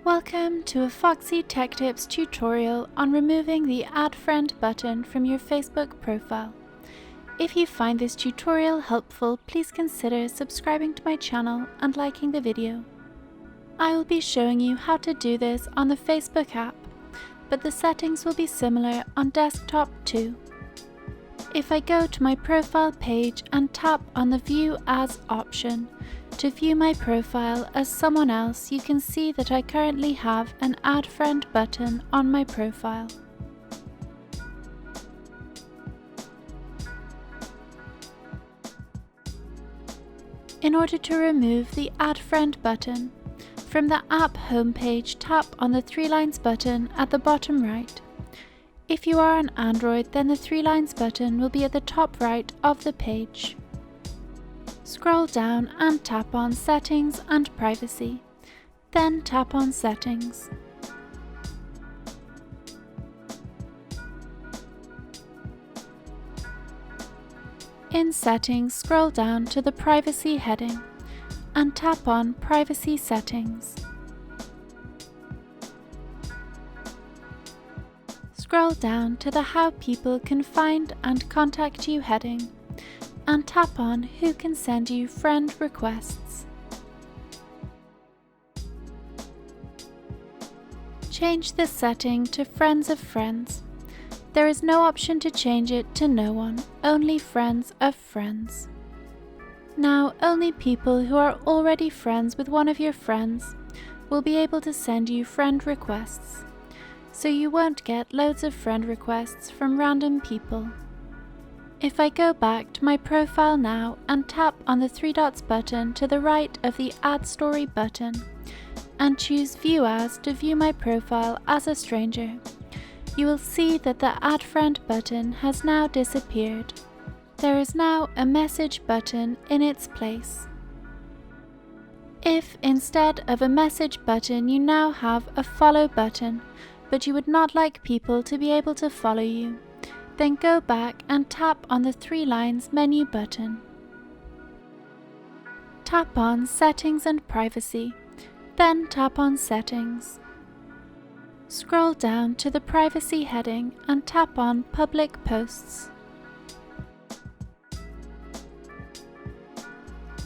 Welcome to a Foxy Tech Tips tutorial on removing the Add Friend button from your Facebook profile. If you find this tutorial helpful, please consider subscribing to my channel and liking the video. I will be showing you how to do this on the Facebook app, but the settings will be similar on desktop too. If I go to my profile page and tap on the View As option, to view my profile as someone else, you can see that I currently have an Add Friend button on my profile. In order to remove the Add Friend button, from the app homepage, tap on the three lines button at the bottom right. If you are on Android, then the three lines button will be at the top right of the page. Scroll down and tap on Settings and Privacy, then tap on Settings. In Settings, scroll down to the Privacy heading and tap on Privacy Settings. Scroll down to the How People Can Find and Contact You heading and tap on Who Can Send You Friend Requests. Change the setting to Friends of Friends. There is no option to change it to No One, only Friends of Friends. Now, only people who are already friends with one of your friends will be able to send you friend requests, so you won't get loads of friend requests from random people. If I go back to my profile now and tap on the three dots button to the right of the Add Story button and choose View As to view my profile as a stranger, you will see that the Add Friend button has now disappeared. There is now a Message button in its place. If instead of a Message button you now have a Follow button, but you would not like people to be able to follow you, then go back and tap on the three lines menu button. Tap on Settings and Privacy, then tap on Settings. Scroll down to the Privacy heading and tap on Public Posts.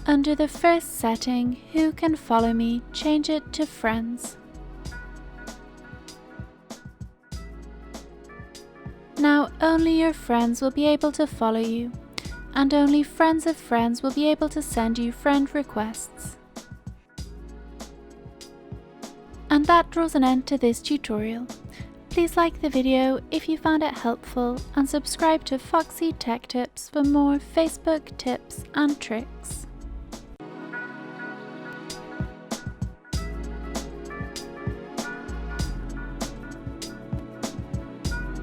Under the first setting, Who Can Follow Me, change it to Friends. Now only your friends will be able to follow you, and only Friends of Friends will be able to send you friend requests. And that draws an end to this tutorial. Please like the video if you found it helpful and subscribe to Foxy Tech Tips for more Facebook tips and tricks.